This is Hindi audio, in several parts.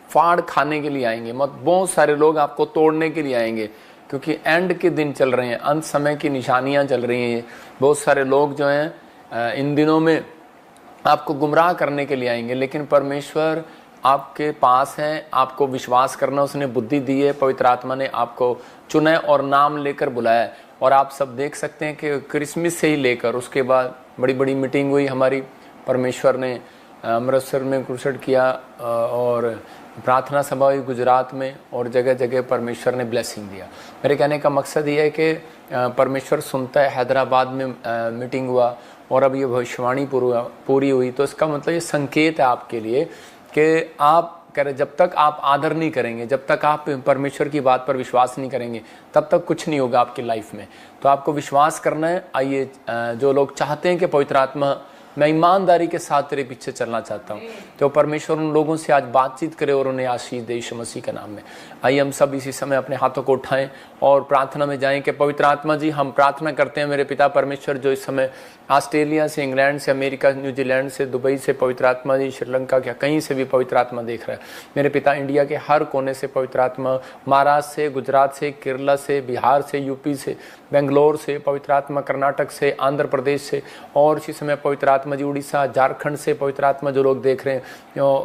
फाड़ खाने के लिए आएंगे, बहुत सारे लोग आपको तोड़ने के लिए आएंगे, क्योंकि एंड के दिन चल रहे हैं, अंत समय की निशानियां चल रही हैं। बहुत सारे लोग जो हैं इन दिनों में आपको गुमराह करने के लिए आएंगे, लेकिन परमेश्वर आपके पास है, आपको विश्वास करना उसने बुद्धि दी है, पवित्र आत्मा ने आपको चुना है और नाम लेकर बुलाया है। और आप सब देख सकते हैं कि क्रिसमस से ही लेकर उसके बाद बड़ी बड़ी मीटिंग हुई हमारी, परमेश्वर ने अमृतसर में क्रूसेड किया और प्रार्थना सभा हुई गुजरात में, और जगह जगह परमेश्वर ने ब्लेसिंग दिया। मेरे कहने का मकसद ये है कि परमेश्वर सुनता है। हैदराबाद में मीटिंग हुआ और अब ये भविष्यवाणी पूरी हुई, तो इसका मतलब ये संकेत है आपके लिए कि आप कह रहे जब तक आप आदर नहीं करेंगे, जब तक आप परमेश्वर की बात पर विश्वास नहीं करेंगे, तब तक कुछ नहीं होगा आपकी लाइफ में। तो आपको विश्वास करना है। आइए, जो लोग चाहते हैं कि पवित्र आत्मा मैं ईमानदारी के साथ तेरे पीछे चलना चाहता हूँ, तो परमेश्वर उन लोगों से आज बातचीत करे और उन्हें आशीष दे यीशु मसीह के नाम में। आइए हम सब इसी समय अपने हाथों को उठाएं और प्रार्थना में जाएं कि पवित्र आत्मा जी, हम प्रार्थना करते हैं मेरे पिता परमेश्वर, जो इस समय ऑस्ट्रेलिया से, इंग्लैंड से, अमेरिका, न्यूजीलैंड से, दुबई से पवित्र आत्मा जी, श्रीलंका क्या कहीं से भी पवित्र आत्मा देख रहा है मेरे पिता, इंडिया के हर कोने से पवित्र आत्मा, महाराष्ट्र से, गुजरात से, केरला से, बिहार से, यूपी से, बेंगलोर से पवित्र आत्मा, कर्नाटक से, आंध्र प्रदेश से, और इसी समय पवित्र आत्मा जी उड़ीसा, झारखंड से पवित्र आत्मा जो लोग देख रहे हैं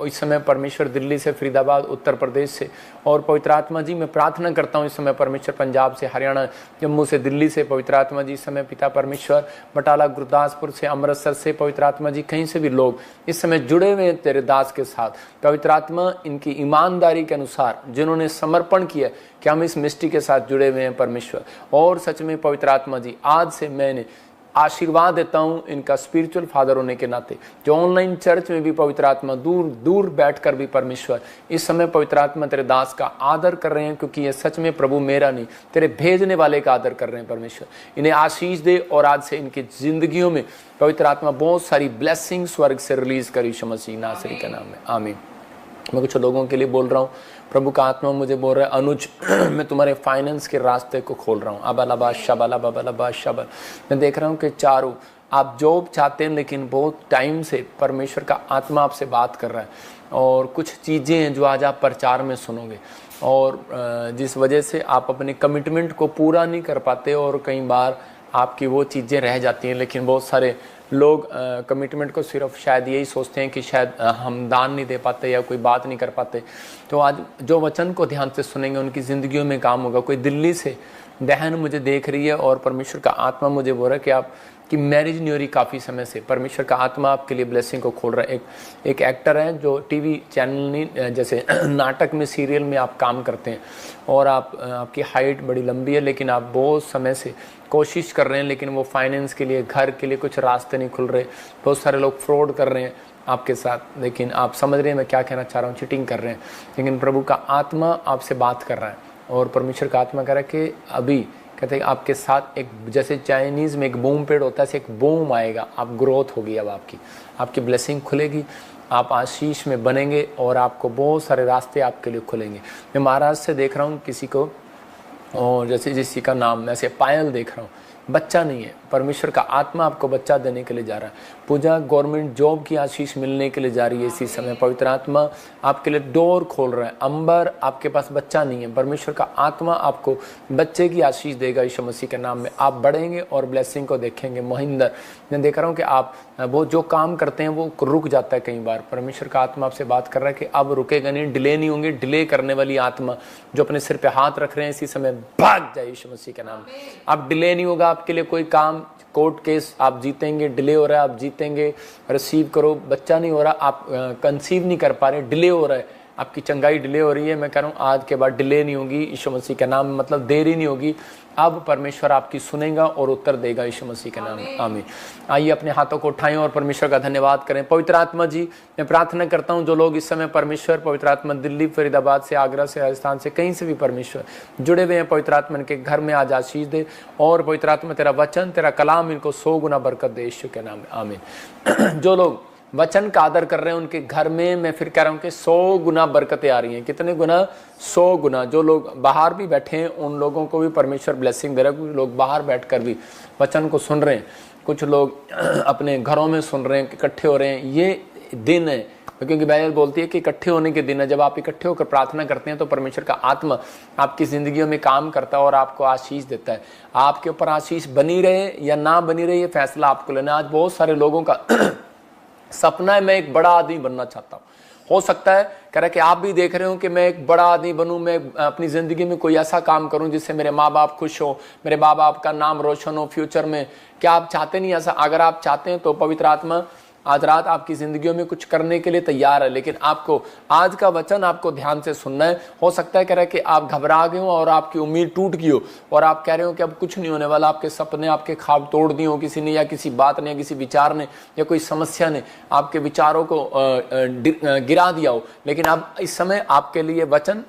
इस समय परमेश्वर, दिल्ली से, फरीदाबाद, उत्तर प्रदेश से, और पवित्र आत्मा जी मैं प्रार्थना करता हूँ इस समय परमेश्वर पंजाब से, हरियाणा, जम्मू से, दिल्ली से पवित्र आत्मा जी इस समय पिता परमेश्वर, बटाला, गुरदासपुर से, अमृतसर से पवित्र आत्मा जी, कहीं से भी लोग इस समय जुड़े हुए हैं तेरे दास के साथ। पवित्र आत्मा इनकी ईमानदारी के अनुसार जिन्होंने समर्पण किया कि हम इस मिस्ट्री के साथ जुड़े हुए हैं परमेश्वर, और सच में पवित्र आत्मा जी आज से मैंने आशीर्वाद देता हूं इनका स्पिरिचुअल फादर होने के नाते, जो ऑनलाइन चर्च में भी पवित्र आत्मा दूर दूर बैठकर भी परमेश्वर इस समय पवित्र आत्मा तेरे दास का आदर कर रहे हैं, क्योंकि ये सच में प्रभु मेरा नहीं तेरे भेजने वाले का आदर कर रहे हैं। परमेश्वर इन्हें आशीष दे और आज से इनकी जिंदगियों में पवित्र आत्मा बहुत सारी ब्लेसिंग स्वर्ग से रिलीज कर यीशु मसीह नासरी के नाम में, आमीन। मैं कुछ लोगों के लिए बोल रहा हूँ, प्रभु का आत्मा मुझे बोल रहा है, अनुज मैं तुम्हारे फाइनेंस के रास्ते को खोल रहा हूँ। अबालाबा शबाला बबालाबा शबल, मैं देख रहा हूँ कि चारों आप जॉब चाहते हैं, लेकिन बहुत टाइम से परमेश्वर का आत्मा आपसे बात कर रहा है, और कुछ चीज़ें हैं जो आज आप प्रचार में सुनोगे, और जिस वजह से आप अपने कमिटमेंट को पूरा नहीं कर पाते, और कई बार आपकी वो चीज़ें रह जाती हैं। लेकिन बहुत सारे लोग कमिटमेंट को सिर्फ शायद यही सोचते हैं कि शायद हम दान नहीं दे पाते या कोई बात नहीं कर पाते। तो आज जो वचन को ध्यान से सुनेंगे उनकी ज़िंदगियों में काम होगा। कोई दिल्ली से बहन मुझे देख रही है और परमेश्वर का आत्मा मुझे बोल रहा है कि आप कि मैरिज नहीं हो रही काफ़ी समय से, परमेश्वर का आत्मा आपके लिए ब्लेसिंग को खोल रहा है। एक एक्टर है जो टीवी चैनल नहीं, जैसे नाटक में, सीरियल में आप काम करते हैं, और आपकी हाइट बड़ी लंबी है, लेकिन आप बहुत समय से कोशिश कर रहे हैं, लेकिन वो फाइनेंस के लिए, घर के लिए कुछ रास्ते नहीं खुल रहे। बहुत सारे लोग फ्रॉड कर रहे हैं आपके साथ, लेकिन आप समझ रहे हैं मैं क्या कहना चाह रहा हूँ, चीटिंग कर रहे हैं। लेकिन प्रभु का आत्मा आपसे बात कर रहा है, और परमेश्वर का आत्मा कह रहा है कि अभी कहते हैं आपके साथ एक, जैसे चाइनीज़ में एक बूम पेड़ होता है, ऐसे एक बूम आएगा, आप ग्रोथ होगी, अब आपकी ब्लेसिंग खुलेगी, आप आशीष में बनेंगे, और आपको बहुत सारे रास्ते आपके लिए खुलेंगे। मैं महाराष्ट्र से देख रहा हूँ किसी को, और जैसे जिसी का नाम ऐसे पायल देख रहा हूँ, बच्चा नहीं है, परमेश्वर का आत्मा आपको बच्चा देने के लिए जा रहा है। पूजा गवर्नमेंट जॉब की आशीष मिलने के लिए जा रही है इसी समय, पवित्र आत्मा आपके लिए डोर खोल रहा है। अंबर आपके पास बच्चा नहीं है, परमेश्वर का आत्मा आपको बच्चे की आशीष देगा यीशु मसीह के नाम में। आप बढ़ेंगे और ब्लेसिंग को देखेंगे। महिंदर मैं देख रहा हूँ कि आप वो जो काम करते हैं वो रुक जाता है कई बार, परमेश्वर का आत्मा आपसे बात कर रहा है कि अब रुकेगा नहीं, डिले नहीं होंगे। डिले करने वाली आत्मा जो अपने सिर पे हाथ रख रहे हैं इसी समय भाग जाए यीशु मसीह के नाम में। अब डिले नहीं होगा आपके लिए कोई काम, कोर्ट केस आप जीतेंगे, डिले हो रहा है आप जीतेंगे। रिसीव करो, बच्चा नहीं हो रहा, आप कंसीव नहीं कर पा रहे, डिले हो रहा है, आपकी चंगाई डिले हो रही है, मैं कह रहा हूँ आज के बाद डिले नहीं होगी यीशु मसीह के नाम में, मतलब देरी नहीं होगी। अब परमेश्वर आपकी सुनेगा और उत्तर देगा यीशु मसीह के नाम में, आमीन। आइए अपने हाथों को उठाएं और परमेश्वर का धन्यवाद करें। पवित्र आत्मा जी मैं प्रार्थना करता हूं जो लोग इस समय परमेश्वर, पवित्र आत्मा दिल्ली, फरीदाबाद से, आगरा से, राजस्थान से, कहीं से भी परमेश्वर जुड़े हुए हैं, पवित्र आत्मा इनके घर में आज आशीष दे, और पवित्र आत्मा तेरा वचन, तेरा कलाम इनको 100 गुना बरकत दे यीशु के नाम में, आमीन। जो लोग वचन का आदर कर रहे हैं उनके घर में मैं फिर कह रहा हूं कि 100 गुना बरकतें आ रही हैं। कितने गुना? 100 गुना। जो लोग बाहर भी बैठे हैं उन लोगों को भी परमेश्वर ब्लेसिंग दे रहा है। कुछ लोग बाहर बैठकर भी वचन को सुन रहे हैं, कुछ लोग अपने घरों में सुन रहे हैं, इकट्ठे हो रहे हैं। ये दिन है क्योंकि बाइबल बोलती है कि इकट्ठे होने के दिन है, जब आप इकट्ठे होकर प्रार्थना करते हैं तो परमेश्वर का आत्मा आपकी जिंदगियों में काम करता है और आपको आशीष देता है। आपके ऊपर आशीष बनी रहे या ना बनी रहे, ये फैसला आपको लेना। आज बहुत सारे लोगों का सपना है मैं एक बड़ा आदमी बनना चाहता हूँ। हो सकता है कह रहा कि आप भी देख रहे हो कि मैं एक बड़ा आदमी बनूं, मैं अपनी जिंदगी में कोई ऐसा काम करूं जिससे मेरे माँ बाप खुश हो, मेरे माँ बाप का नाम रोशन हो फ्यूचर में। क्या आप चाहते नहीं ऐसा? अगर आप चाहते हैं तो पवित्र आत्मा आज रात आपकी जिंदगियों में कुछ करने के लिए तैयार है, लेकिन आपको आज का वचन आपको ध्यान से सुनना है। हो सकता है कह रहे कि आप घबरा गए हो और आपकी उम्मीद टूट गई हो और आप कह रहे हो कि अब कुछ नहीं होने वाला, आपके सपने आपके ख्वाब तोड़ दिए हो किसी ने, या किसी बात ने, या किसी विचार ने, या कोई समस्या ने आपके विचारों को गिरा दिया हो। लेकिन अब इस समय आपके लिए वचन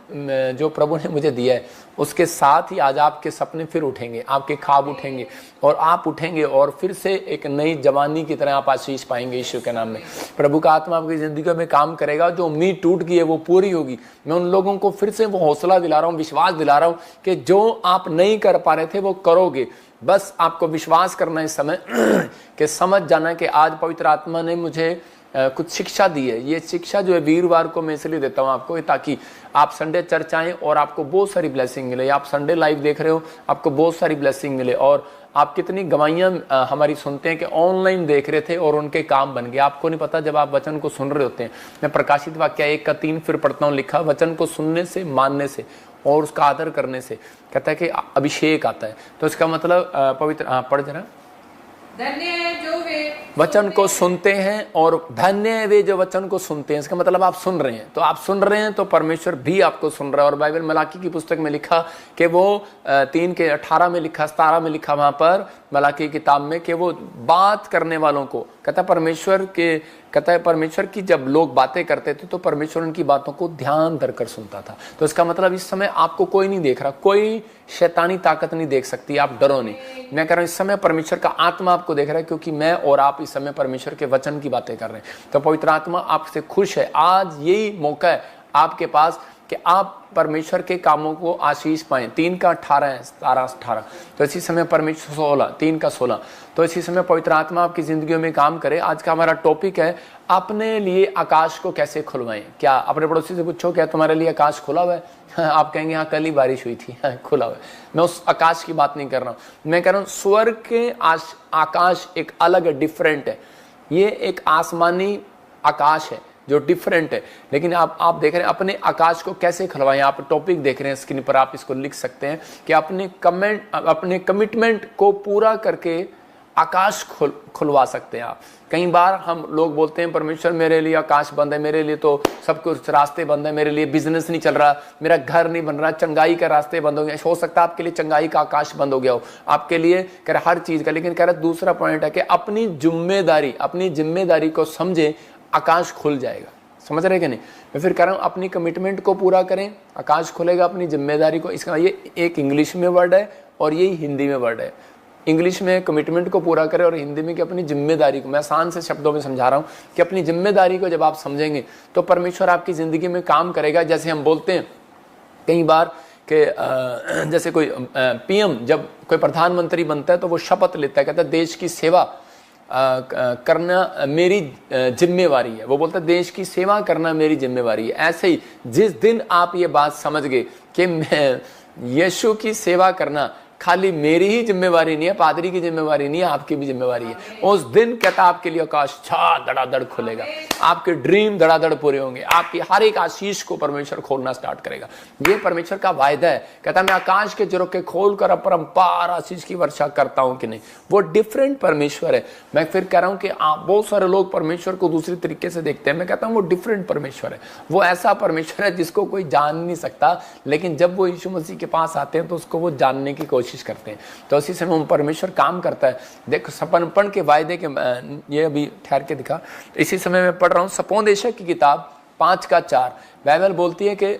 जो प्रभु ने मुझे दिया है उसके साथ ही आज आपके सपने फिर उठेंगे, आपके ख्वाब उठेंगे और आप उठेंगे और फिर से एक नई जवानी की तरह आप आशीष पाएंगे यीशु के नाम में। प्रभु का आत्मा आपकी जिंदगी में काम करेगा, जो उम्मीद टूट गई है वो पूरी होगी। मैं उन लोगों को फिर से वो हौसला दिला रहा हूँ, विश्वास दिला रहा हूँ कि जो आप नहीं कर पा रहे थे वो करोगे। बस आपको विश्वास करना है इस समय कि समझ जाना है कि आज पवित्र आत्मा ने मुझे कुछ शिक्षा दी है। ये शिक्षा जो है वीरवार को मैं इसलिए देता हूँ आपको, ताकि आप संडे चर्च आएं और आपको बहुत सारी ब्लेसिंग मिले। आप संडे लाइव देख रहे हो, आपको बहुत सारी ब्लेसिंग मिले। और आप कितनी गवाहियाँ हमारी सुनते हैं कि ऑनलाइन देख रहे थे और उनके काम बन गए। आपको नहीं पता जब आप वचन को सुन रहे होते हैं। मैं प्रकाशित वाक्य 1:3 फिर पढ़ता हूँ, लिखा वचन को सुनने से, मानने से और उसका आदर करने से कहता है कि अभिषेक आता है। तो इसका मतलब पवित्र पढ़ जरा, धन्य है जो वे वचन को सुनते हैं और धन्य है वे जो वचन को सुनते हैं। इसका मतलब आप सुन रहे हैं, तो आप सुन रहे हैं तो परमेश्वर भी आपको सुन रहा है। और बाइबल मलाकी की पुस्तक में लिखा कि वो 3:18 में लिखा, 17 में लिखा वहां पर मलाकी किताब में कि वो बात करने वालों को कहता है परमेश्वर की जब लोग बातें करते थे तो परमेश्वर उनकी बातों को ध्यान धरकर सुनता था। तो इसका मतलब इस समय आपको कोई नहीं देख रहा, कोई शैतानी ताकत नहीं देख सकती, आप डरो नहीं। मैं कह रहा हूं इस समय परमेश्वर का आत्मा आपको देख रहा है, क्योंकि मैं और आप इस समय परमेश्वर के वचन की बातें कर रहे हैं। तो पवित्र आत्मा आपसे खुश है। आज यही मौका है आपके पास कि आप परमेश्वर के कामों को आशीष पाएं। 3:18 है, 17-18। तो इसी समय परमेश्वर 3:16। तो इसी समय पवित्र आत्मा आपकी जिंदगियों में काम करे। आज का हमारा टॉपिक है अपने लिए आकाश को कैसे खुलवाएं। क्या अपने पड़ोसी से पूछो, क्या तुम्हारे लिए आकाश खुला हुआ है? आप कहेंगे हाँ कल ही बारिश हुई थी, खुला हुआ है। मैं उस आकाश की बात नहीं कर रहा हूं, मैं कह रहा हूं स्वर्ग के आकाश एक अलग है, डिफरेंट है। ये एक आसमानी आकाश है जो डिफरेंट है। लेकिन आप देख रहे हैं अपने आकाश को कैसे खुलवाएं। आप टॉपिक देख रहे हैं स्क्रीन पर, आप इसको लिख सकते हैं कि अपने कमिटमेंट को पूरा करके आकाश खुलवा सकते हैं आप। कई बार हम लोग बोलते हैं परमेश्वर मेरे लिए आकाश बंद है, मेरे लिए तो सब कुछ रास्ते बंद है, मेरे लिए बिजनेस नहीं चल रहा, मेरा घर नहीं बन रहा, चंगाई का रास्ते बंद हो गया। हो सकता है आपके लिए चंगाई का आकाश बंद हो गया हो, आपके लिए कह रहा हर चीज का। लेकिन कह रहा दूसरा पॉइंट है कि अपनी जिम्मेदारी को समझे, आकाश खुल जाएगा। समझ रहे कि नहीं? मैं फिर कह रहा हूं अपनी कमिटमेंट को पूरा करें, आकाश खुलेगा। अपनी जिम्मेदारी को, इसका ये एक इंग्लिश में वर्ड है और यही हिंदी में वर्ड है। इंग्लिश में कमिटमेंट को पूरा करें और हिंदी में कि अपनी जिम्मेदारी को। मैं आसान से शब्दों में समझा रहा हूं कि अपनी जिम्मेदारी को जब आप समझेंगे तो परमेश्वर आपकी जिंदगी में काम करेगा। जैसे हम बोलते हैं कई बार कि जैसे कोई पीएम जब कोई प्रधानमंत्री बनता है तो वो शपथ लेता है, कहता है देश की सेवा करना मेरी जिम्मेवारी है। वो बोलता है देश की सेवा करना मेरी जिम्मेवारी है। ऐसे ही जिस दिन आप ये बात समझ गए कि मैं यीशु की सेवा करना खाली मेरी ही जिम्मेवारी नहीं है, पादरी की जिम्मेवारी नहीं है, आपकी भी जिम्मेवारी है, उस दिन कहता आपके लिए आकाश धड़ाधड़ खुलेगा, आपके ड्रीम धड़ाधड़ पूरे होंगे, आपकी हर एक आशीष को परमेश्वर खोलना स्टार्ट करेगा। ये परमेश्वर का वायदा है। कहता मैं आकाश के झरोखे खोलकर अपरंपार आशीष की वर्षा करता हूं कि नहीं। वो डिफरेंट परमेश्वर है। मैं फिर कह रहा हूं कि बहुत सारे लोग परमेश्वर को दूसरी तरीके से देखते हैं। मैं कहता हूं वो डिफरेंट परमेश्वर है। वो ऐसा परमेश्वर है जिसको कोई जान नहीं सकता, लेकिन जब वो यीशु मसीह के पास आते हैं तो उसको वो जानने की कोशिश करते हैं। तो इसी समय परमेश्वर काम करता है। देखो सपनपन के वायदे के, ये अभी ठहर के दिखा, इसी समय मैं पढ़ रहा हूं सपोदेशक की किताब 5:4। बाइबल बोलती है कि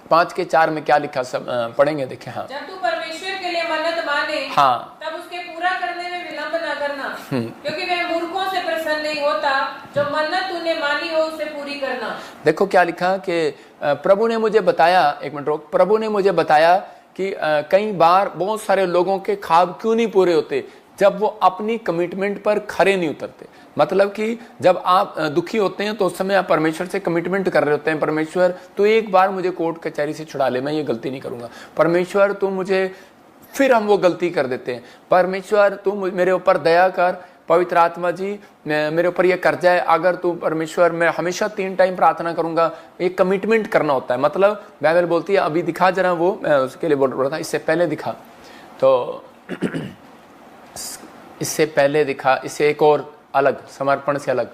5:4 में क्या लिखा, सब पढ़ेंगे, देखें। हाँ, जब तू परमेश्वर के लिए मन्नत माने, हाँ, तब उसके पूरा करने में विलंब न करना, क्योंकि वह मूर्खों से प्रसन्न नहीं होता। जो मन्नत तूने मानी हो उसे पूरी करना। देखो क्या लिखा कि प्रभु ने मुझे बताया, एक मिनट रोक, प्रभु ने मुझे बताया कि कई बार बहुत सारे लोगों के ख्वाब क्यों नहीं पूरे होते, जब वो अपनी कमिटमेंट पर खरे नहीं उतरते। मतलब कि जब आप दुखी होते हैं तो उस समय आप परमेश्वर से कमिटमेंट कर रहे होते हैं, परमेश्वर तू एक बार मुझे कोर्ट कचहरी से छुड़ा ले, मैं ये गलती नहीं करूंगा, परमेश्वर तू मुझे, फिर हम वो गलती कर देते हैं, परमेश्वर तू मेरे ऊपर दया कर, पवित्र आत्मा जी मेरे ऊपर ये कर्जा है, अगर तू परमेश्वर, मैं हमेशा 3 टाइम प्रार्थना करूंगा। ये कमिटमेंट करना होता है। मतलब बाइबल बोलती है, अभी दिखा जरा वो, मैं उसके लिए बोल रहा था, इससे पहले दिखा, तो इससे पहले दिखा, इससे एक और अलग, समर्पण से अलग,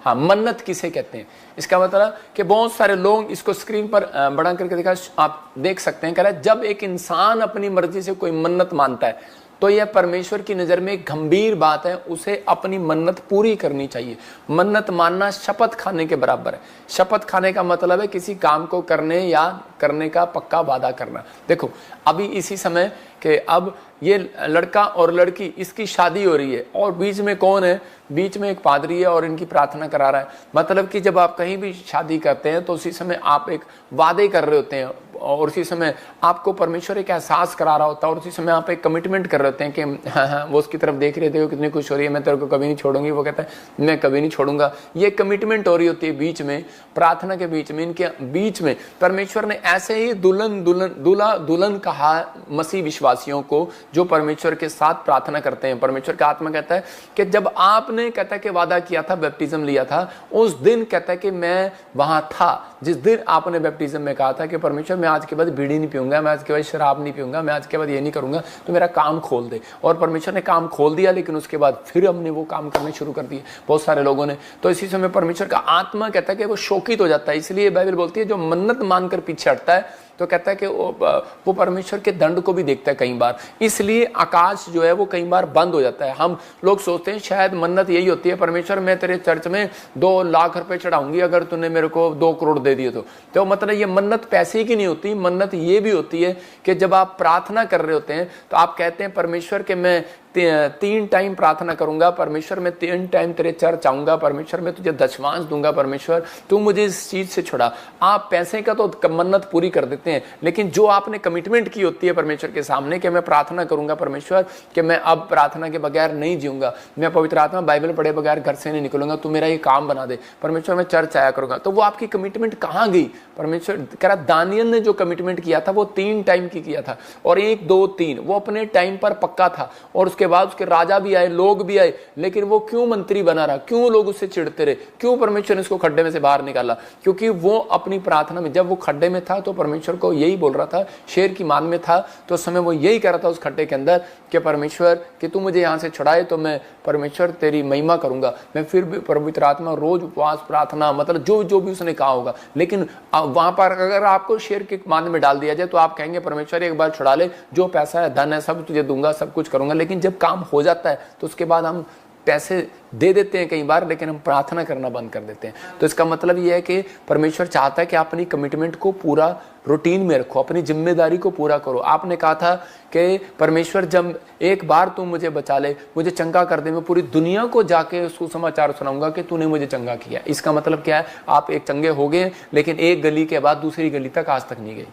हाँ, मन्नत किसे कहते हैं। इसका मतलब कि बहुत सारे लोग इसको स्क्रीन पर बड़ा करके दिखा, आप देख सकते हैं। कह रहा है जब एक इंसान अपनी मर्जी से कोई मन्नत मानता है तो यह परमेश्वर की नजर में एक गंभीर बात है, उसे अपनी मन्नत पूरी करनी चाहिए। मन्नत मानना शपथ खाने के बराबर है। शपथ खाने का मतलब है किसी काम को करने या करने का पक्का वादा करना। देखो अभी इसी समय कि अब ये लड़का और लड़की, इसकी शादी हो रही है और बीच में कौन है, बीच में एक पादरी है और इनकी प्रार्थना करा रहा है। मतलब कि जब आप कहीं भी शादी करते हैं तो उसी समय आप एक वादे कर रहे होते हैं और उसी समय आपको परमेश्वर एक एहसास करा रहा होता है और उसी समय आप एक कमिटमेंट कर रहे होते हैं कि हाँ हाँ, वो उसकी तरफ देख रहे थे, वो कितनी खुश हो रही है, मैं तेरे को कभी नहीं छोड़ूंगी, वो कहता है मैं कभी नहीं छोड़ूंगा। ये कमिटमेंट हो रही होती है बीच में, प्रार्थना के बीच में, इनके बीच में। परमेश्वर ने ऐसे ही दुल्हन कहा मसीह विश्वासियों को जो परमेश्वर के साथ प्रार्थना करते हैं। परमेश्वर का आत्मा कहता है कि जब आपने, कहता है कि वादा किया था, बैप्टिज्म लिया था, उस दिन कहता है कि मैं वहां था जिस दिन आपने बैप्टिज्म में कहा था कि परमेश्वर मैं आज के बाद बीड़ी नहीं पीऊंगा, मैं आज के बाद शराब नहीं पीऊंगा, मैं आज के बाद ये नहीं करूंगा, तो मेरा काम खोल दे। और परमेश्वर ने काम खोल दिया, लेकिन उसके बाद फिर हमने वो काम करने शुरू कर दिए बहुत सारे लोगों ने। तो इसी समय परमेश्वर का आत्मा कहता है कि वो शोकित हो जाता है। इसलिए बाइबल बोलती है जो मन्नत मानकर पीछे हटता है तो कहता है कि वो परमेश्वर के दंड को भी देखता है कई बार। इसलिए आकाश जो है वो कई बार बंद हो जाता है। हम लोग सोचते हैं शायद मन्नत यही होती है, परमेश्वर मैं तेरे चर्च में 2 लाख रुपए चढ़ाऊंगी अगर तूने मेरे को 2 करोड़ दे दिए तो मतलब ये मन्नत पैसे की नहीं होती। मन्नत ये भी होती है कि जब आप प्रार्थना कर रहे होते हैं तो आप कहते हैं परमेश्वर के मैं 3 टाइम प्रार्थना करूंगा, परमेश्वर मैं 3 टाइम तेरे चर्च आऊंगा, परमेश्वर मैं तुझे दशमांश दूंगा, परमेश्वर तू मुझे इस चीज से छुड़ा। आप पैसे का तो मन्नत पूरी कर देते हैं, लेकिन जो आपने कमिटमेंट की होती है परमेश्वर के सामने कि मैं प्रार्थना करूंगा परमेश्वर कि मैं अब प्रार्थना के बगैर नहीं जीऊंगा, मैं पवित्र आत्मा बाइबल पढ़े बगैर घर से नहीं निकलूंगा, तू मेरा ये काम बना दे, परमेश्वर मैं चर्च आया करूंगा, तो वो आपकी कमिटमेंट कहाँ गई। परमेश्वर कह रहा दानियल ने जो कमिटमेंट किया था वो 3 टाइम की किया था, और 1 2 3 वो अपने टाइम पर पक्का था। और उसके बाद उसके राजा भी आए, लोग भी आए, लेकिन वो क्यों मंत्री बना रहा, क्यों लोग उससे चिढ़ते रहे, क्यों परमेश्वर ने इसको खड्डे में से बाहर निकाला? क्योंकि वो अपनी प्रार्थना में, जब वो खड्डे में था तो परमेश्वर को यही बोल रहा था, शेर की मान में था तो उस समय वो यही कह रहा था उस खड्डे के अंदर कि परमेश्वर कि तू मुझे यहां से छुड़ाए तो मैं परमेश्वर तेरी महिमा करूंगा। मैं फिर भी पवित्र आत्मा रोज उपवास प्रार्थना, मतलब जो भी उसने कहा होगा। लेकिन वहां पर अगर आपको शेर के मान में डाल दिया जाए तो आप कहेंगे परमेश्वर एक बार छुड़ा ले, जो पैसा है धन है सब तुझे दूंगा, सब कुछ करूंगा। लेकिन जब काम हो जाता है तो उसके बाद हम पैसे दे देते हैं कई बार, लेकिन हम प्रार्थना करना बंद कर देते हैं। तो इसका मतलब यह है कि परमेश्वर चाहता है कि आप अपनी कमिटमेंट को पूरा रूटीन में रखो, अपनी जिम्मेदारी को पूरा करो। आपने कहा था कि परमेश्वर जब एक बार तू मुझे बचा ले, मुझे चंगा कर दे, मैं पूरी दुनिया को जाके सुसमाचार सुनाऊंगा कि तूने मुझे चंगा किया। इसका मतलब क्या है? आप एक चंगे हो गए, लेकिन एक गली के बाद दूसरी गली तक आज तक नहीं गई।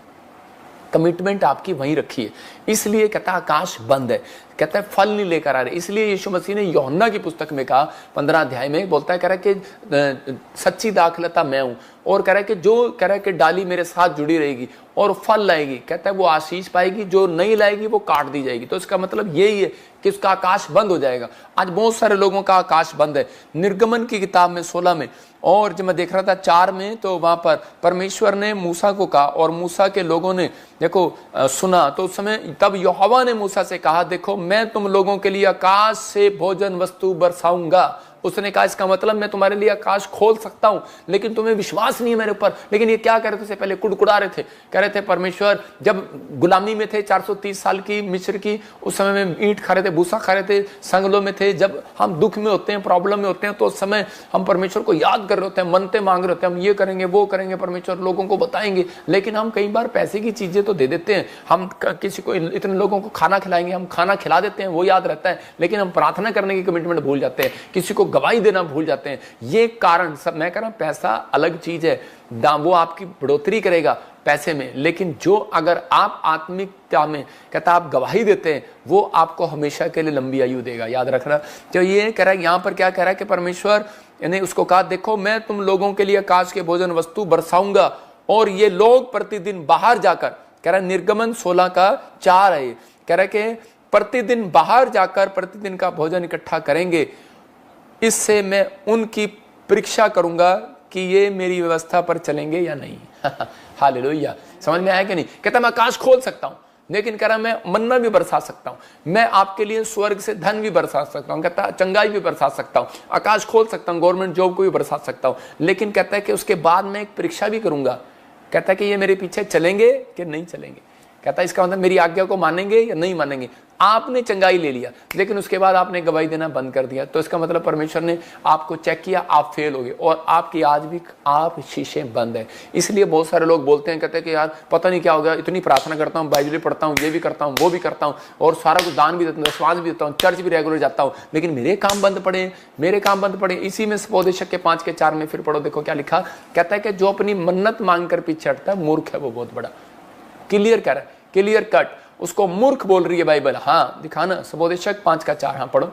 कमिटमेंट आपकी वहीं रखी है। इसलिए कहता आकाश बंद है, कहता है फल नहीं लेकर आ रहे। इसलिए यीशु मसीह ने यूहन्ना की पुस्तक में कहा 15 अध्याय में बोलता है, कह रहा है कि सच्ची दाखलता मैं हूं, और कह रहा है कि जो कह रहा है कि डाली मेरे साथ जुड़ी रहेगी और फल लाएगी, कहता है वो आशीष पाएगी, जो नहीं लाएगी वो काट दी जाएगी। तो इसका मतलब यही है कि उसका आकाश बंद हो जाएगा। आज बहुत सारे लोगों का आकाश बंद है। निर्गमन की किताब में 16 में, और जब मैं देख रहा था 4 में, तो वहां पर परमेश्वर ने मूसा को कहा और मूसा के लोगों ने देखो सुना। तो उस समय तब यहोवा ने मूसा से कहा, देखो मैं तुम लोगों के लिए आकाश से भोजन वस्तु बरसाऊंगा। उसने कहा इसका मतलब मैं तुम्हारे लिए आकाश खोल सकता हूं, लेकिन तुम्हें विश्वास नहीं है मेरे ऊपर। लेकिन ये क्या कर रहे थे? पहले कुड़कुड़ा रहे थे, कह रहे थे परमेश्वर जब गुलामी में थे 430 साल की मिस्र की, उस समय में ईंट खा रहे थे, भूसा खा रहे थे, संगलों में थे। जब हम दुख में होते हैं, प्रॉब्लम में होते हैं, तो उस समय हम परमेश्वर को याद कर रहे होते हैं, मनते मांग रहे होते हैं, हम ये करेंगे वो करेंगे, परमेश्वर लोगों को बताएंगे। लेकिन हम कई बार पैसे की चीजें तो दे देते हैं, हम किसी को इतने लोगों को खाना खिलाएंगे, हम खाना खिला देते हैं, वो याद रहता है, लेकिन हम प्रार्थना करने की कमिटमेंट भूल जाते हैं। किसी को गवाही देना भूल जाते हैं। ये कारण सब, मैं कह रहा हूं पैसा अलग चीज है, वो आपकी बढ़ोतरी करेगा पैसे में, लेकिन जो अगर आप आत्मिकता में कहता आप गवाही देते हैं, वो आपको हमेशा के लिए लंबी आयु देगा। याद रखना। तो ये कह रहा है, यहां पर क्या कह रहा है कि परमेश्वर ने उसको कहा, देखो मैं तुम लोगों के लिए आकाश के भोजन वस्तु बरसाऊंगा और ये लोग प्रतिदिन बाहर जाकर, कह रहा है निर्गमन 16:4 है, कह रहा है कि प्रतिदिन बाहर जाकर प्रतिदिन का भोजन इकट्ठा करेंगे, इससे मैं उनकी परीक्षा करूंगा कि ये मेरी व्यवस्था पर चलेंगे या नहीं। हालेलुया। समझ में आया कि नहीं? कहता मैं आकाश खोल सकता हूं, लेकिन कह रहा मैं मन्ना भी बरसा सकता हूं, मैं आपके लिए स्वर्ग से धन भी बरसा सकता हूं, कहता चंगाई भी बरसा सकता हूं, आकाश खोल सकता हूं, गवर्नमेंट जॉब को भी बरसा सकता हूं, लेकिन कहता है कि उसके बाद मैं एक परीक्षा भी करूंगा। कहता है कि ये मेरे पीछे चलेंगे कि नहीं चलेंगे। कहता है इसका मतलब मेरी आज्ञा को मानेंगे या नहीं मानेंगे। आपने चंगाई ले लिया, लेकिन उसके बाद आपने गवाही देना बंद कर दिया, तो इसका मतलब परमेश्वर ने आपको चेक किया, आप फेल हो गए और आपकी आज भी आप शीशे बंद है। इसलिए बहुत सारे लोग बोलते हैं, कहते हैं कि यार पता नहीं क्या हो गया, इतनी प्रार्थना करता हूँ, बाइबल पढ़ता हूँ, ये भी करता हूँ, वो भी करता हूँ, और सारा कुछ दान भी देता हूँ, विश्वास भी देता हूँ, चर्च भी रेगुलर जाता हूँ, लेकिन मेरे काम बंद पड़े, मेरे काम बंद पड़े। इसी में उपदेशक के 5:4 में फिर पढ़ो, देखो क्या लिखा। कहता है कि जो अपनी मन्नत मांग कर पीछे हटता है मूर्ख है, वो बहुत बड़ा क्लियर कर रहा है, क्लियर कट, उसको मूर्ख बोल रही है बाइबल। हाँ दिखाना, सबोदेशक 5:4। हाँ पढ़ो।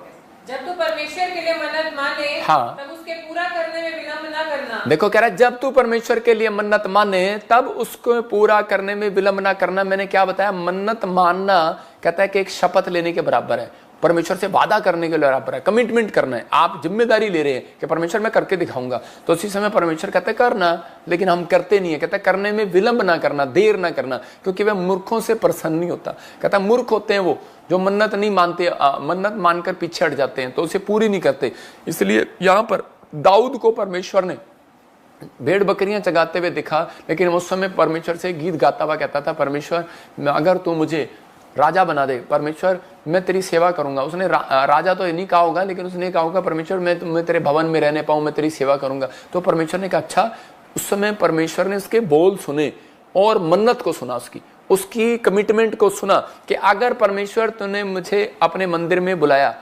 जब तू परमेश्वर के लिए मन्नत माने, हाँ, तब उसके पूरा करने में विलंब ना करना। देखो कह रहा है जब तू परमेश्वर के लिए मन्नत माने तब उसको पूरा करने में विलंब ना करना। मैंने क्या बताया, मन्नत मानना कहता है कि एक शपथ लेने के बराबर है, परमेश्वर से वादा करने के लिए बराबर है, कमिटमेंट करना है। आप जिम्मेदारी ले रहे हैं कि परमेश्वर मैं करके दिखाऊंगा, तो उसी समय परमेश्वर कहता है करना, लेकिन हम करते नहीं है। कहता है करने में विलंब ना करना, देर ना करना, क्योंकि वह मूर्खों से प्रसन्न नहीं होता। कहता है मूर्ख होते हैं वो जो मन्नत नहीं मानते, मन्नत मानकर पीछे हट जाते हैं, तो उसे पूरी नहीं करते। इसलिए यहां पर दाऊद को परमेश्वर ने भेड़ बकरियां चगाते हुए दिखा, लेकिन उस समय परमेश्वर से गीत गाता हुआ कहता था, परमेश्वर अगर तू मुझे राजा बना दे, परमेश्वर मैं तेरी सेवा करूंगा। उसने राजा तो नहीं कहा होगा, लेकिन उसने कहा होगा परमेश्वर मैं तेरे भवन में रहने पाऊं, मैं तेरी सेवा करूंगा। तो परमेश्वर ने कहा अच्छा। उस समय परमेश्वर ने उसके बोल सुने और मन्नत को सुना, उसकी कमिटमेंट को सुना कि अगर परमेश्वर तूने मुझे अपने मंदिर में बुलाया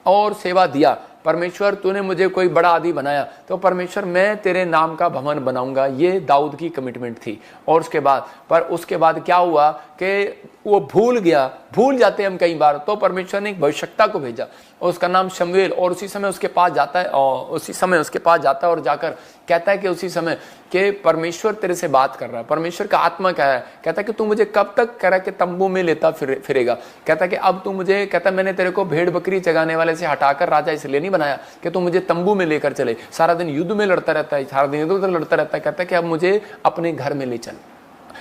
और सेवा दिया, परमेश्वर तूने मुझे कोई बड़ा आदि बनाया, तो परमेश्वर मैं तेरे नाम का भवन बनाऊंगा। ये दाऊद की कमिटमेंट थी। और उसके बाद क्या हुआ कि वो भूल जाते हैं हम कई बार, तो परमेश्वर ने एक भविष्यवक्ता को भेजा और उसका नाम शमूएल, और उसी समय उसके पास जाता है और जाकर कहता है कि उसी समय कि परमेश्वर तेरे से बात कर रहा है। परमेश्वर का आत्मा क्या है, कहता है कि तू मुझे कब तक कह रहा है कि तंबू में लेता फिरेगा। कहता है कि अब तू मुझे, कहता है मैंने तेरे को भेड़ बकरी चगाने वाले से हटाकर राजा इसलिए नहीं बनाया कि तू मुझे तंबू में लेकर चले, सारा दिन युद्ध में लड़ता रहता है, सारा दिन इधर उधर लड़ता रहता है। कहता है कि अब मुझे अपने घर में ले चल,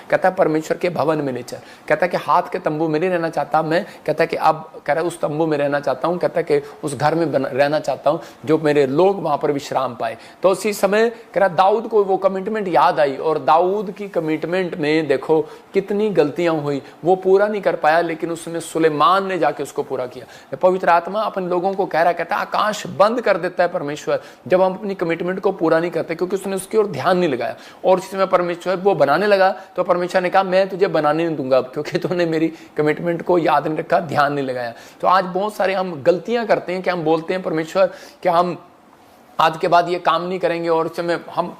कहता है परमेश्वर के भवन में ले चल। कहता है कि हाथ के तंबू में नहीं रहना चाहता मैं, कहता है कि अब कह रहा है उस तंबू में रहना चाहता हूं, कहता है कि उस घर में रहना चाहता हूं जो मेरे लोग वहां पर विश्राम पाए। तो उसी समय कह रहा दाऊद को वो कमिटमेंट याद आई, और दाऊद की कमिटमेंट में देखो कितनी गलतियां हुई, वो पूरा नहीं कर पाया, लेकिन उसमें सुलेमान ने जाके उसको पूरा किया। पवित्र आत्मा अपन लोगों को कह रहा, कहता है आकाश बंद कर देता है परमेश्वर जब हम अपनी कमिटमेंट को पूरा नहीं करते, क्योंकि उसने उसकी ओर ध्यान नहीं लगाया। और उसी समय परमेश्वर वो बनाने लगा, तो परमेश्वर ने कहा मैं तुझे बनाने नहीं दूंगा, क्योंकि तूने मेरी कमिटमेंट को याद नहीं रखा, ध्यान नहीं लगाया। तो आज बहुत सारे हम गलतियां करते हैं कि हम बोलते हैं परमेश्वर कि हम आज के बाद ये काम नहीं करेंगे, और उस समय हम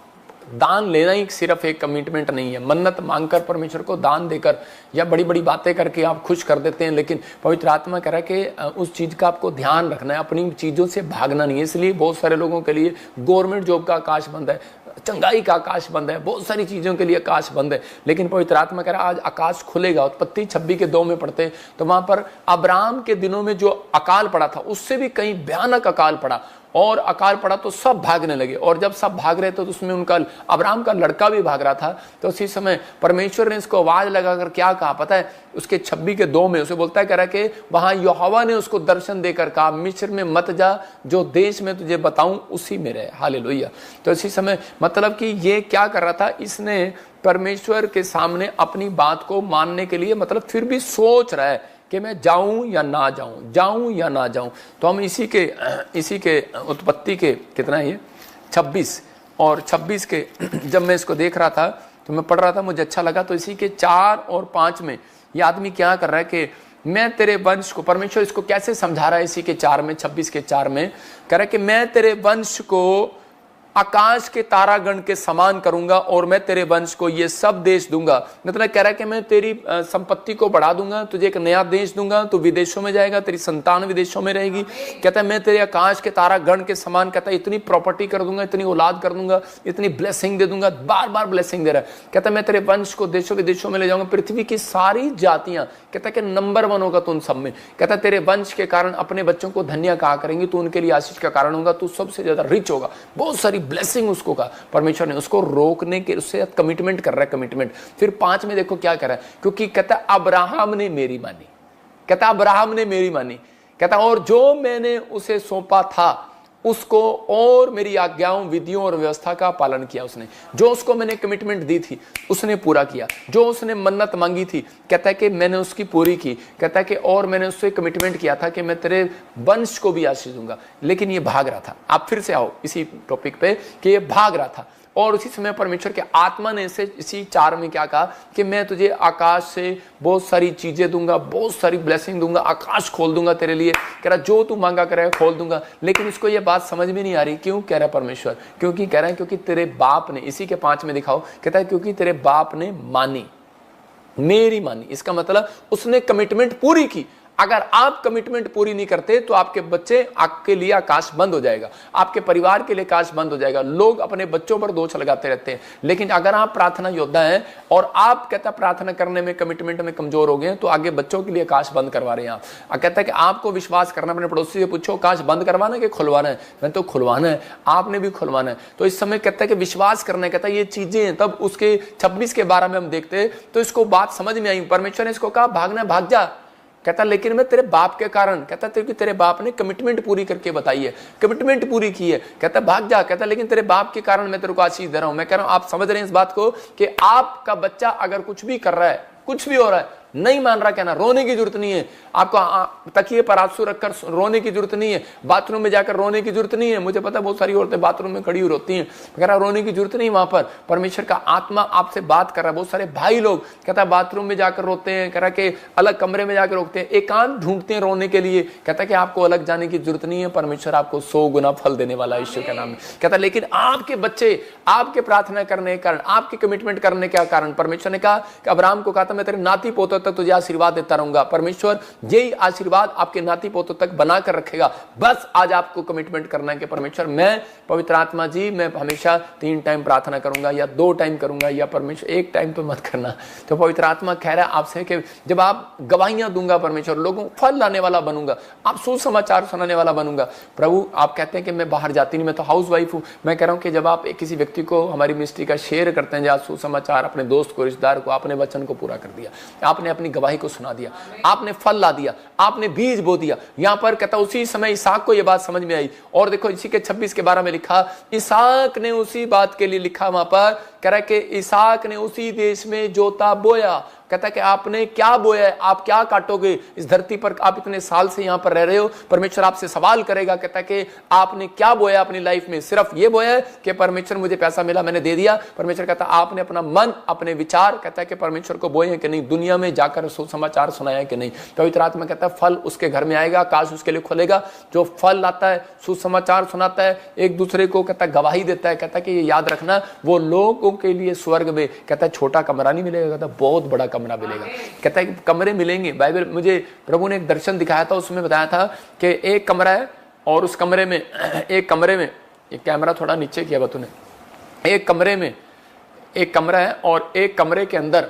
दान लेना ही सिर्फ एक कमिटमेंट नहीं है। मन्नत मांगकर परमेश्वर को दान देकर या बड़ी बड़ी बातें करके आप खुश कर देते हैं, लेकिन पवित्र आत्मा कह रहा है कि उस चीज का आपको ध्यान रखना है, अपनी चीजों से भागना नहीं है। इसलिए बहुत सारे लोगों के लिए गवर्नमेंट जॉब का आकाश बंद है, चंगाई का आकाश बंद है, बहुत सारी चीजों के लिए आकाश बंद है, लेकिन पवित्र आत्मा कह रहा है आज आकाश खुलेगा। उत्पत्ति 26:2 में पढ़ते हैं तो वहां पर अब्राहम के दिनों में जो अकाल पड़ा था उससे भी कहीं भयानक अकाल पड़ा, और अकाल पड़ा तो सब भागने लगे, और जब सब भाग रहे थे तो उसमें उनका अब्राहम का लड़का भी भाग रहा था। तो उसी समय परमेश्वर ने इसको आवाज लगाकर क्या कहा पता है, उसके 26:2 में उसे बोलता है, कह रहा है कि वहां यहोवा ने उसको दर्शन देकर कहा मिस्र में मत जा, जो देश में तुझे बताऊं उसी में रहे। हालेलुया। तो इसी समय मतलब कि ये क्या कर रहा था, इसने परमेश्वर के सामने अपनी बात को मानने के लिए मतलब फिर भी सोच रहा है कि मैं जाऊं या ना जाऊं। तो हम इसी के उत्पत्ति के कितना है ये 26 और 26 के जब मैं इसको देख रहा था तो मैं पढ़ रहा था, मुझे अच्छा लगा। तो इसी के 4 और 5 में ये आदमी क्या कर रहा है कि मैं तेरे वंश को, परमेश्वर इसको कैसे समझा रहा है इसी के 4 में, 26 के 4 में कह रहा है कि मैं तेरे वंश को आकाश के तारागण के समान करूंगा और मैं तेरे वंश को ये सब देश दूंगा। मतलब कह रहा है कि मैं तेरी संपत्ति को बढ़ा दूंगा, तुझे एक नया देश दूंगा, तू विदेशों में जाएगा, तेरी संतान विदेशों में रहेगी। कहता है मैं तेरे आकाश के तारागण के समान, कहता है इतनी प्रॉपर्टी कर दूंगा, इतनी औलाद कर दूंगा, इतनी ब्लेसिंग दे दूंगा, बार बार ब्लेसिंग दे रहा है। कहता है मैं तेरे वंश को देशों विदेशों में ले जाऊंगा, पृथ्वी की सारी जातियां, कहता है कि नंबर 1 होगा तू उन सब में। कहता है तेरे वंश के कारण अपने बच्चों को धन्य कहा करेंगे, तू उनके लिए आशीष का कारण होगा, तू सबसे ज्यादा रिच होगा। बहुत सारी ब्लेसिंग उसको कहा परमेश्वर ने, उसको रोकने के, उससे कमिटमेंट कर रहा है, कमिटमेंट। फिर 5 में देखो क्या कर रहा है, क्योंकि कहता अब्राहम ने मेरी मानी, कहता अब्राहम ने मेरी मानी, कहता और जो मैंने उसे सौंपा था उसको और मेरी आज्ञाओं, विधियों और व्यवस्था का पालन किया उसने। जो उसको मैंने कमिटमेंट दी थी उसने पूरा किया, जो उसने मन्नत मांगी थी कहता है कि मैंने उसकी पूरी की। कहता है कि और मैंने उससे कमिटमेंट किया था कि मैं तेरे वंश को भी आशीष दूंगा। लेकिन ये भाग रहा था, आप फिर से आओ इसी टॉपिक पे कि ये भाग रहा था। और उसी समय परमेश्वर के आत्मा ने इसे इसी 4 में क्या कहा कि मैं तुझे आकाश से बहुत सारी चीजें दूंगा, बहुत सारी ब्लेसिंग दूंगा, आकाश खोल दूंगा तेरे लिए। कह रहा जो तू मांगा करे खोल दूंगा। लेकिन इसको ये बात समझ में नहीं आ रही, क्यों कह रहा परमेश्वर, क्योंकि कह रहा है क्योंकि तेरे बाप ने, इसी के 5 में दिखाओ, कहता है क्योंकि तेरे बाप ने मानी, मेरी मानी। इसका मतलब उसने कमिटमेंट पूरी की। अगर आप कमिटमेंट पूरी नहीं करते तो आपके बच्चे, आपके लिए आकाश बंद हो जाएगा, आपके परिवार के लिए आकाश बंद हो जाएगा। लोग अपने बच्चों पर दोष लगाते रहते हैं। लेकिन अगर आप प्रार्थना योद्धा हैं और आप कहता प्रार्थना करने में, कमिटमेंट में कमजोर हो गए तो आगे बच्चों के लिए आकाश बंद करवा रहे हैं आप। कहता है कि आपको विश्वास करना, अपने पड़ोसी से पूछो आकाश बंद करवाना है कि खुलवाना है। मैं तो खुलवाना है, आपने भी खुलवाना है। तो इस समय कहता है कि विश्वास करना है, कहता है ये चीजें हैं। तब उसके 26 के 12 में हम देखते तो इसको बात समझ में आई। परमेश्वर ने इसको कहा भागना भाग जा। कहता लेकिन मैं तेरे बाप के कारण, कहता क्योंकि तेरे बाप ने कमिटमेंट पूरी करके बताई है, कमिटमेंट पूरी की है। कहता भाग जा। कहता लेकिन तेरे बाप के कारण मैं तेरे को आशीष दे रहा हूं। मैं कह रहा हूं आप समझ रहे हैं इस बात को कि आपका बच्चा अगर कुछ भी कर रहा है, कुछ भी हो रहा है, नहीं मान रहा, कहना रोने की जरूरत नहीं है। आपको तकिए पर आंसू रखकर रोने की जरूरत नहीं है, बाथरूम में जाकर रोने की जरूरत नहीं है। मुझे पता है बहुत सारी औरतें बाथरूम में खड़ी हुई रोती हैं, कह रहा रोने की जरूरत नहीं। वहां पर परमेश्वर का आत्मा आपसे बात कर रहा है। बहुत सारे भाई लोग कहता है बाथरूम में जाकर रोते हैं, कह रहा कि अलग कमरे में जाकर रोकते हैं, एकांत ढूंढते हैं रोने के लिए। कहता कि आपको अलग जाने की जरूरत नहीं है, परमेश्वर आपको 100 गुना फल देने वाला है ईश्वर के नाम में। कहता लेकिन आपके बच्चे, आपके प्रार्थना करने के कारण, आपके कमिटमेंट करने के कारण, परमेश्वर ने कहा कि अब्राहम को कहा था मैं तेरे नाती पोतों तक तुझे आशीर्वाद देता रहूंगा। परमेश्वर यही आशीर्वाद आपके नाती पोतों तक बनाकर रखेगा। बस आज आपको कमिटमेंट करना है कि परमेश्वर मैं, पवित्र आत्मा जी, मैं हमेशा 3 टाइम प्रार्थना करूंगा या 2 टाइम करूंगा, या परमेश्वर 1 टाइम तो मत करना। तो पवित्र आत्मा कह रहा है आपसे कि जब आप गवाहियां दूंगा परमेश्वर, लोगों फल लाने वाला बनूंगा, आप सुसमाचार सुनाने वाला बनूंगा। प्रभु आप कहते हैं कि मैं बाहर जाती नहीं, मैं तो हाउस वाइफ हूं। मैं कह रहा हूं कि जब आप किसी व्यक्ति को हमारी मिनिस्ट्री का शेयर करते हैं, जहां सुसमाचार, अपने दोस्त को, रिश्तेदार को, आपने वचन को पूरा कर दिया, आपने अपनी गवाही को सुना दिया, आपने फल ला दिया, आपने बीज बो दिया। यहां पर कहता उसी समय इसहाक को यह बात समझ में आई। और देखो इसी के 26 के 12 में लिखा, इसहाक ने उसी बात के लिए लिखा वहां पर, कह रहा है कि इसहाक ने उसी देश में जोता बोया। कहता है कि आपने क्या बोया है, आप क्या काटोगे इस धरती पर, आप इतने साल से यहां पर रह रहे हो। परमेश्वर आपसे सवाल करेगा, कहता है कि आपने क्या बोया अपनी लाइफ में। सिर्फ ये बोया है कि परमेश्वर मुझे पैसा मिला मैंने दे दिया। परमेश्वर कहता है आपने अपना मन, अपने विचार, कहता है कि परमेश्वर को बोए हैं कि नहीं, दुनिया में जाकर सुसमाचार सुनाया है कि नहीं। पवित्र आत्मा कहता है फल उसके घर में आएगा, आकाश उसके लिए खुलेगा। जो फल लाता है, सुसमाचार सुनाता है, एक दूसरे को कहता है गवाही देता है, कहता है कि ये याद रखना वो लोगों के लिए स्वर्ग में, कहता है छोटा कमरा नहीं मिलेगा, कहता है बहुत बड़ा कमरा मिलेगा। कहता है कि कमरे मिलेंगे। बाइबल मुझे प्रभु ने एक दर्शन दिखाया था, उसमें बताया था कि एक कमरा है और उस कमरे में, एक कमरे में, एक कैमरा थोड़ा नीचे किया तूने, एक कमरे में एक कमरा है और एक कमरे के अंदर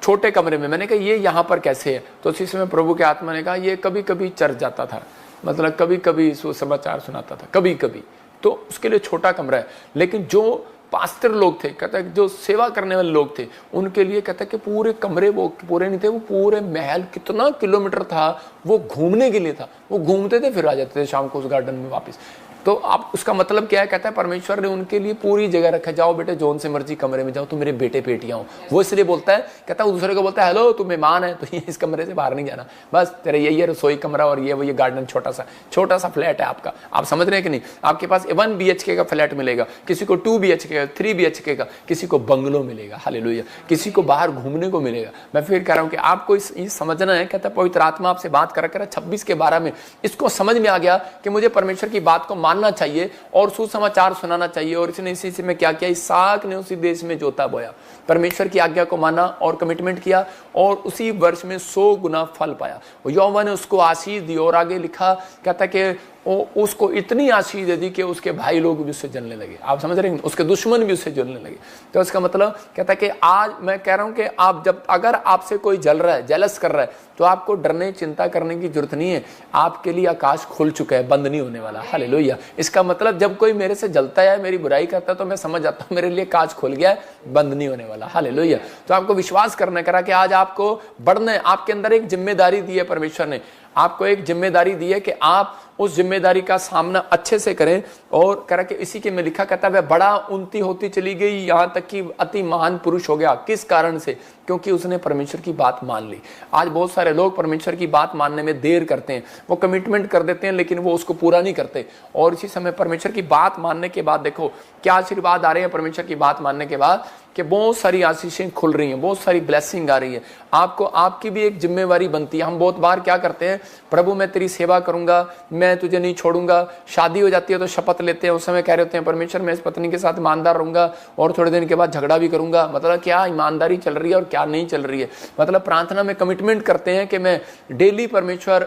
छोटे कमरे में। मैंने कहा ये यहाँ पर कैसे है? तो उसी समय प्रभु के आत्मा ने कहा ये कभी कभी चर्च जाता था, मतलब कभी कभी सुसमाचार सुनाता था, कभी कभी, तो उसके लिए छोटा कमरा है। लेकिन जो पास्टर लोग थे, कहता है जो सेवा करने वाले लोग थे, उनके लिए कहता है कि पूरे कमरे वो पूरे नहीं थे, वो पूरे महल कितना किलोमीटर था वो घूमने के लिए था। वो घूमते थे फिर आ जाते थे शाम को उस गार्डन में वापस। तो आप उसका मतलब क्या है, कहता है परमेश्वर ने उनके लिए पूरी जगह रखा, जाओ बेटे जौन से मर्जी कमरे में जाओ, तुम मेरे बेटे बेटियां हो। वो इसलिए बोलता है, कहता है दूसरे को बोलता है हेलो तू मेहमान है तो ये इस कमरे से बाहर नहीं जाना, बस तेरे यही है रसोई कमरा और ये गार्डन, छोटा सा फ्लैट है आपका। आप समझ रहे हैं कि नहीं? आपके पास 1 BHK का फ्लैट मिलेगा, किसी को 2 BHK का, 3 BHK का, किसी को बंगलो मिलेगा, हालेलुया, किसी को बाहर घूमने को मिलेगा। मैं फिर कह रहा हूं कि आपको ये समझना है, कहता है पवित्र आत्मा आपसे बात कर 26 के 12 में इसको समझ में आ गया कि मुझे परमेश्वर की बात को मानना चाहिए और सुसमाचार सुनाना चाहिए। और इसने इसी में क्या किया, इसहाक ने उसी देश में जोता बोया, परमेश्वर की आज्ञा को माना और कमिटमेंट किया और उसी वर्ष में 100 गुना फल पाया। यहोवा ने उसको आशीष दी और आगे लिखा, कहता कि उसको इतनी आशीष दे दी कि उसके भाई लोग भी उससे जलने लगे। आप समझ रहे हैं, उसके दुश्मन भी उससे जलने लगे। तो इसका मतलब कहता है कि आज मैं कह रहा हूं कि आप जब अगर आपसे कोई जल रहा है, जेलस कर रहा है, तो आपको डरने चिंता करने की जरूरत नहीं है। आपके लिए आकाश खुल चुका है, बंद नहीं होने वाला। हालेलुया। इसका मतलब जब कोई मेरे से जलता है, मेरी बुराई करता है, तो मैं समझ जाता हूं मेरे लिए आकाश खुल गया है, बंद नहीं होने वाला। हालेलुया। तो आपको विश्वास करना करा कि आज आपको बढ़ना है। आपके अंदर एक जिम्मेदारी दी है, परमेश्वर ने आपको एक जिम्मेदारी दी है कि आप उस जिम्मेदारी का सामना अच्छे से करें। और करा के इसी के में लिखा, कहता है वह बड़ा उन्नति होती चली गई, यहां तक कि अति महान पुरुष हो गया। किस कारण से? क्योंकि उसने परमेश्वर की बात मान ली। आज बहुत सारे लोग परमेश्वर की बात मानने में देर करते हैं, वो कमिटमेंट कर देते हैं लेकिन वो उसको पूरा नहीं करते। और इसी समय परमेश्वर की बात मानने के बाद देखो क्या आशीर्वाद आ रहे हैं। परमेश्वर की बात मानने के बाद कि बहुत सारी आशीषें खुल रही हैं, बहुत सारी ब्लेसिंग आ रही है। आपको आपकी भी एक जिम्मेवारी बनती है। हम बहुत बार क्या करते हैं, प्रभु मैं तेरी सेवा करूंगा, मैं तुझे नहीं छोड़ूंगा। शादी हो जाती है तो शपथ लेते हैं, उस समय कह रहे होते हैं परमेश्वर मैं इस पत्नी के साथ ईमानदार रहूंगा, और थोड़े दिन के बाद झगड़ा भी करूंगा। मतलब क्या ईमानदारी चल रही है और क्या नहीं चल रही है। मतलब प्रार्थना में कमिटमेंट करते हैं कि मैं डेली परमेश्वर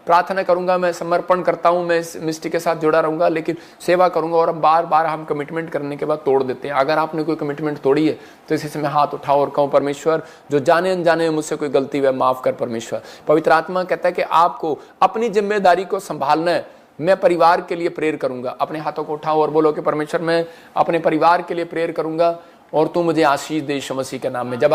प्रार्थना करूंगा, मैं समर्पण करता हूं, मैं इस मिस्टी के साथ जुड़ा रहूंगा, लेकिन सेवा करूंगा। और बार बार हम कमिटमेंट करने के बाद तोड़ देते हैं। अगर आपने कोई कमिटमेंट तोड़ी है तो इसी समय हाथ उठाओ और कहो परमेश्वर जो जाने अनजाने मुझसे कोई गलती हुई माफ कर परमेश्वर। पवित्र आत्मा कहता है कि आपको अपनी जिम्मेदारी को संभालना है। मैं परिवार के लिए प्रेयर करूंगा। अपने हाथों को उठाओ और बोलो कि परमेश्वर मैं अपने परिवार के लिए प्रेयर करूंगा और तू मुझे आशीष दे यीशु मसीह के नाम में। जब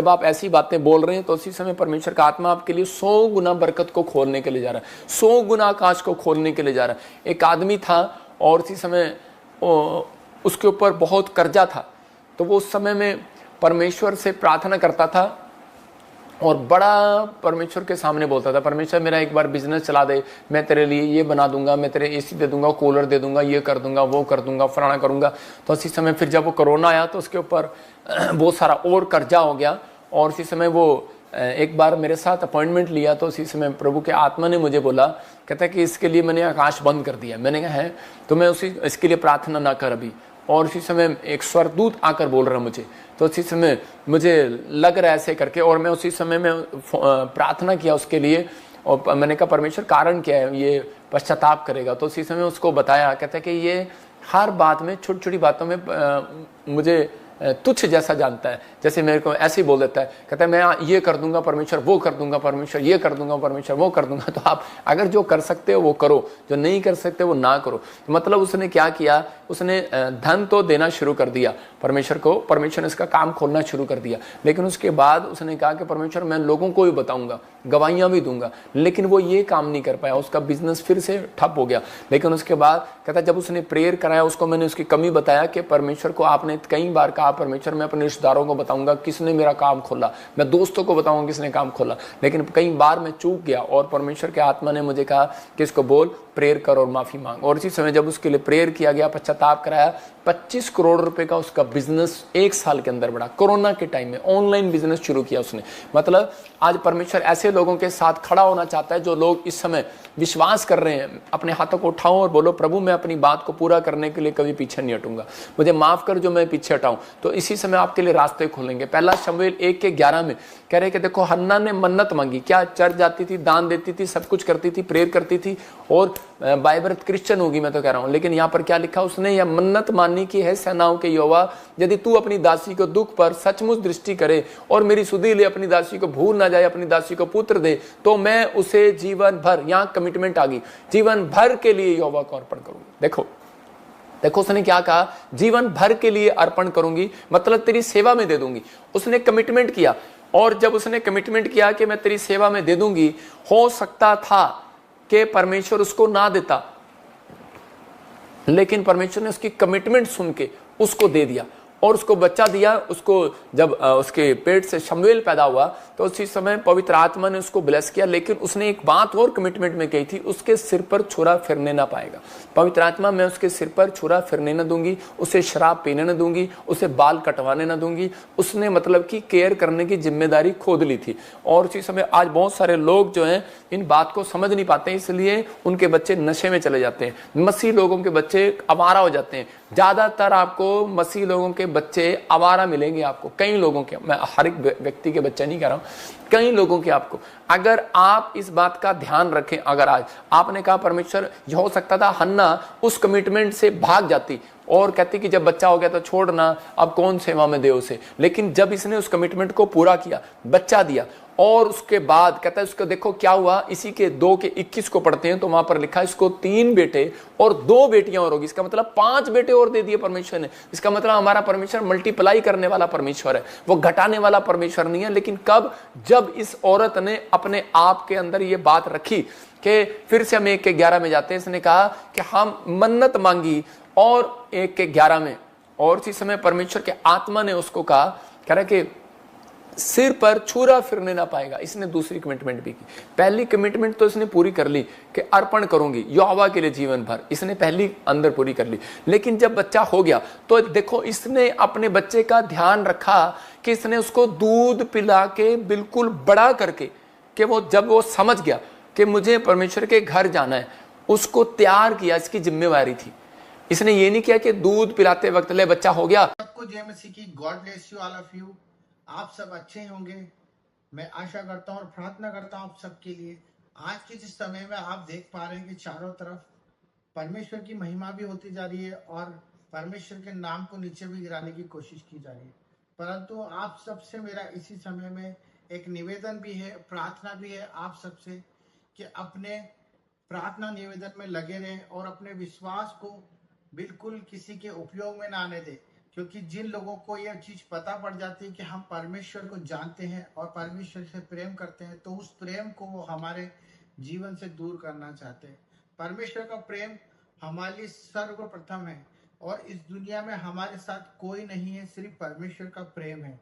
आप ऐसी बातें बोल रहे हैं तो उसी समय परमेश्वर का आत्मा आपके लिए 100 गुना बरकत को खोलने के लिए जा रहा है, 100 गुना आकाश को खोलने के लिए जा रहा है। एक आदमी था और उसी समय उसके ऊपर बहुत कर्जा था, तो वो उस समय में परमेश्वर से प्रार्थना करता था और बड़ा परमेश्वर के सामने बोलता था, परमेश्वर मेरा एक बार बिजनेस चला दे, मैं तेरे लिए ये बना दूंगा, मैं तेरे एसी दे दूंगा, कूलर दे दूंगा, ये कर दूंगा, वो कर दूंगा, फलाना करूंगा। तो उसी समय फिर जब वो कोरोना आया तो उसके ऊपर बहुत सारा और कर्जा हो गया। और उसी समय वो एक बार मेरे साथ अपॉइंटमेंट लिया तो उसी समय प्रभु के आत्मा ने मुझे बोला, कहता है कि इसके लिए मैंने आकाश बंद कर दिया। मैंने कहा है तो मैं इसके लिए प्रार्थना ना कर अभी। और उसी समय एक स्वर्गदूत आकर बोल रहा मुझे, तो उसी समय मुझे लग रहा है ऐसे करके, और मैं उसी समय में प्रार्थना किया उसके लिए। और मैंने कहा परमेश्वर कारण क्या है, ये पश्चाताप करेगा। तो उसी समय उसको बताया, कहता है कि ये हर बात में छोटी छोटी बातों में मुझे तुच्छ जैसा जानता है, जैसे मेरे को ऐसे ही बोल देता है। कहता है मैं ये कर दूंगा परमेश्वर, वो कर दूंगा परमेश्वर, ये कर दूंगा परमेश्वर, वो कर दूंगा। तो आप अगर जो कर सकते हो वो करो, जो नहीं कर सकते वो ना करो। तो मतलब उसने क्या किया, उसने धन तो देना शुरू कर दिया परमेश्वर को, परमेश्वर ने इसका काम खोलना शुरू कर दिया। लेकिन उसके बाद उसने कहा कि परमेश्वर मैं लोगों को भी बताऊंगा, गवाहियां भी दूंगा, लेकिन वो ये काम नहीं कर पाया। उसका बिजनेस फिर से ठप हो गया। लेकिन उसके बाद कहता जब उसने प्रेयर कराया, उसको मैंने उसकी कमी बताया कि परमेश्वर को आपने कई बार कहा परमेश्वर मैं अपने रिश्तेदारों को बताऊंगा किसने मेरा काम खोला, मैं दोस्तों को बताऊंगा किसने काम खोला, लेकिन कई बार मैं चूक गया। और परमेश्वर के आत्मा ने मुझे कहा कि इसको बोल प्रेयर कर और माफी मांग। और इसी समय जब उसके लिए प्रेयर किया गया, पश्चाताप कराया, 25 करोड़ रुपए का उसका बिजनेस 1 साल के अंदर बढ़ा। कोरोना के टाइम में ऑनलाइन बिजनेस शुरू किया उसने। मतलब आज परमेश्वर ऐसे लोगों के साथ खड़ा होना चाहता है जो लोग इस समय विश्वास कर रहे हैं। अपने हाथों को उठाओ और बोलो प्रभु मैं अपनी बात को पूरा करने के लिए कभी पीछे नहीं हटूंगा, मुझे माफ कर जो मैं पीछे हटाऊं। तो इसी समय आपके लिए रास्ते खोलेंगे। पहला शमूएल 1:11 में कह रहे कि देखो हन्ना ने मन्नत मांगी, क्या चर्च जाती थी, दान देती थी, सब कुछ करती थी, प्रेयर करती थी और बाइबर्थ क्रिश्चियन होगी, मैं तो कह रहा हूं। लेकिन यहाँ पर क्या लिखा, उसने यह मन्नत मानी की है सेनाओं के यहोवा यदि तू अपनी दासी को दुख पर सचमुच दृष्टि करे और मेरी सुधि ले अपनी दासी को भूल ना जाए, अपनी दासी को पुत्र दे, तो मैं उसे जीवन भर, यहाँ कमिटमेंट आ गई, जीवन भर के लिए यहोवा को अर्पण करूंगी। देखो उसने क्या कहा, जीवन भर के लिए अर्पण करूंगी, मतलब तेरी सेवा में दे दूंगी। उसने कमिटमेंट किया। और जब उसने कमिटमेंट किया कि मैं तेरी सेवा में दे दूंगी, हो सकता था कि परमेश्वर उसको ना देता, लेकिन परमेश्वर ने उसकी कमिटमेंट सुन के उसको दे दिया और उसको बच्चा दिया। उसको जब उसके पेट से शमूएल पैदा हुआ तो उसी समय पवित्र आत्मा ने उसको ब्लेस किया, लेकिन उसने एक बात और कमिटमेंट में कही थी, उसके सिर पर छुरा फिरने ना पाएगा। पवित्र आत्मा, मैं उसके सिर पर छुरा फिरने ना दूंगी, उसे शराब पीने ना दूंगी, उसे बाल कटवाने ना दूंगी। उसने मतलब कि केयर करने की जिम्मेदारी खोद ली थी। और उसी समय आज बहुत सारे लोग जो हैं इन बात को समझ नहीं पाते, इसलिए उनके बच्चे नशे में चले जाते हैं। मसीह लोगों के बच्चे आवारा हो जाते हैं। ज्यादातर आपको मसीह लोगों के बच्चे आवारा मिलेंगे आपको, कई लोगों के, मैं हर एक व्यक्ति के बच्चे नहीं कह रहा हूं, कई लोगों के आपको। अगर आप इस बात का ध्यान रखें, अगर आज आपने कहा परमेश्वर, ये हो सकता था हन्ना उस कमिटमेंट से भाग जाती और कहती कि जब बच्चा हो गया तो छोड़ना, अब कौन सेवा में दे उसे। लेकिन जब इसने उस कमिटमेंट को पूरा किया, बच्चा दिया, और उसके बाद कहता है उसको देखो क्या हुआ, इसी के 2:21 को पढ़ते हैं तो वहां पर लिखा है इसको 3 बेटे और 2 बेटियां और होगी। इसका मतलब 5 बेटे और दे दिए परमेश्वर ने। इसका मतलब हमारा परमेश्वर मल्टीप्लाई करने वाला परमेश्वर है, वो घटाने वाला परमेश्वर नहीं है। लेकिन कब? जब इस औरत ने अपने आप के अंदर ये बात रखी कि फिर से हम 1:11 में जाते हैं। इसने कहा कि हम मन्नत मांगी और 1:11 में, और इसी समय परमेश्वर के आत्मा ने उसको कहा, कह रहा कि सिर पर छुरा फिरने ना पाएगा। इसने दूसरी कमिटमेंट भी की। पहली कमिटमेंट तो इसने पूरी कर ली कि अर्पण करूंगी यहोवा के लिए जीवन भर, इसने पहली अंदर पूरी कर ली। लेकिन जब बच्चा हो गया तो देखो इसने अपने बच्चे का ध्यान रखा कि इसने उसको दूध पिला के बिल्कुल बड़ा करके, कि वो जब वो समझ गया कि मुझे परमेश्वर के घर जाना है, उसको तैयार किया। इसकी जिम्मेवारी थी। इसने ये नहीं किया कि दूध पिलाते वक्त ले बच्चा हो गया। सबको जय मसीह की। God bless you all of you. आप सब अच्छे होंगे, मैं आशा करता हूँ और प्रार्थना करता हूँ आप सबके लिए। आज के जिस समय में आप देख पा रहे हैं कि चारों तरफ परमेश्वर की महिमा भी होती जा रही है और परमेश्वर के नाम को नीचे भी गिराने की कोशिश की जा रही है, परंतु आप सबसे मेरा इसी समय में एक निवेदन भी है, प्रार्थना भी है आप सबसे कि अपने प्रार्थना निवेदन में लगे रहें और अपने विश्वास को बिल्कुल किसी के उपयोग में ना आने दें। क्योंकि जिन लोगों को यह चीज पता पड़ जाती है कि हम परमेश्वर को जानते हैं और परमेश्वर से प्रेम करते हैं, तो उस प्रेम को वो हमारे जीवन से दूर करना चाहते हैं। परमेश्वर का प्रेम हमारे लिए सर्वप्रथम है और इस दुनिया में हमारे साथ कोई नहीं है, सिर्फ परमेश्वर का प्रेम है।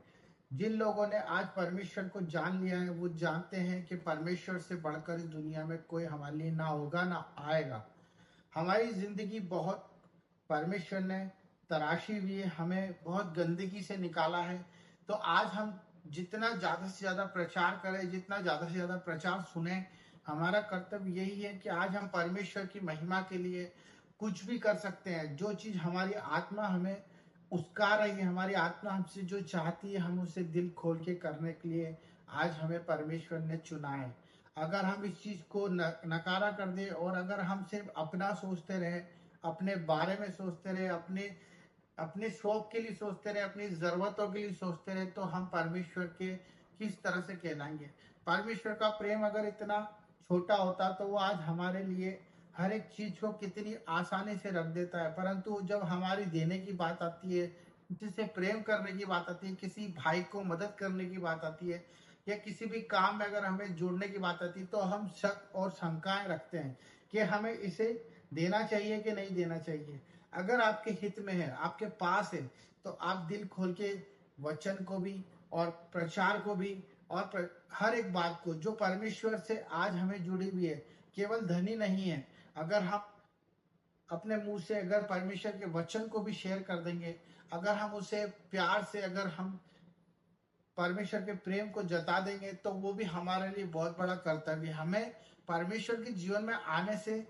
जिन लोगों ने आज परमेश्वर को जान लिया है वो जानते हैं कि परमेश्वर से बढ़कर इस दुनिया में कोई हमारे लिए ना होगा ना आएगा। हमारी जिंदगी बहुत परमेश्वर ने तराशी हुई है, हमें बहुत गंदगी से निकाला है। तो आज हम जितना ज्यादा से ज्यादा प्रचार करें, जितना ज्यादा से ज्यादा प्रचार सुने, हमारा कर्तव्य यही है कि आज हम परमेश्वर की महिमा के लिए कुछ भी कर सकते हैं। जो चीज हमारी आत्मा हमें उस्का रही है, हमारी आत्मा हमसे जो चाहती है, हम उसे दिल खोल के करने के लिए आज हमें परमेश्वर ने चुना है। अगर हम इस चीज को नकारा कर दे और अगर हम सिर्फ अपना सोचते रहे, अपने बारे में सोचते रहे, अपने शौक के लिए सोचते रहे, अपनी जरूरतों के लिए सोचते रहे, तो हम परमेश्वर के किस तरह से कहलाएंगे। परमेश्वर का प्रेम अगर इतना छोटा होता तो वो आज हमारे लिए हर एक चीज को कितनी आसानी से रख देता है। परंतु जब हमारी देने की बात आती है, जिससे प्रेम करने की बात आती है, किसी भाई को मदद करने की बात आती है, या किसी भी काम में अगर हमें जुड़ने की बात आती है, तो हम शक और शंकाएं रखते हैं कि हमें इसे देना चाहिए कि नहीं देना चाहिए। अगर आपके हित में है, आपके पास है, तो आप दिल खोल के वचन को भी और प्रचार को भी और हर एक बात को जो परमेश्वर से आज हमें जुड़ी हुई है, केवल धनी नहीं है। अगर हम अपने मुंह से अगर परमेश्वर के वचन को भी शेयर कर देंगे, अगर हम उसे प्यार से, अगर हम परमेश्वर के प्रेम को जता देंगे, तो वो भी हमारे लिए बहुत बड़ा कर्तव्य है। हमें परमेश्वर के जीवन में आने से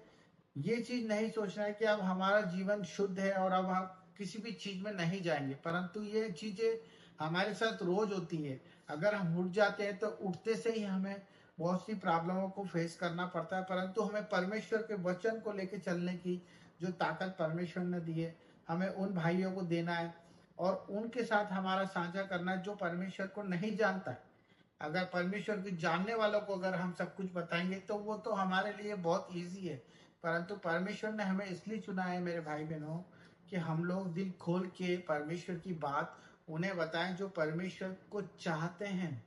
ये चीज नहीं सोचना है कि अब हमारा जीवन शुद्ध है और अब हम किसी भी चीज में नहीं जाएंगे, परंतु ये चीजें हमारे साथ रोज होती है। अगर हम उठ जाते हैं तो उठते से ही हमें बहुत सी प्रॉब्लमों को फेस करना पड़ता है, परंतु हमें परमेश्वर के वचन को लेकर चलने की जो ताकत परमेश्वर ने दी है, हमें उन भाइयों को देना है और उनके साथ हमारा साझा करना है जो परमेश्वर को नहीं जानता है। अगर परमेश्वर को जानने वालों को अगर हम सब कुछ बताएंगे तो वो तो हमारे लिए बहुत ईजी है, परंतु परमेश्वर ने हमें इसलिए चुना है मेरे भाई बहनों कि हम लोग दिल खोल के परमेश्वर की बात उन्हें बताएं जो परमेश्वर को चाहते हैं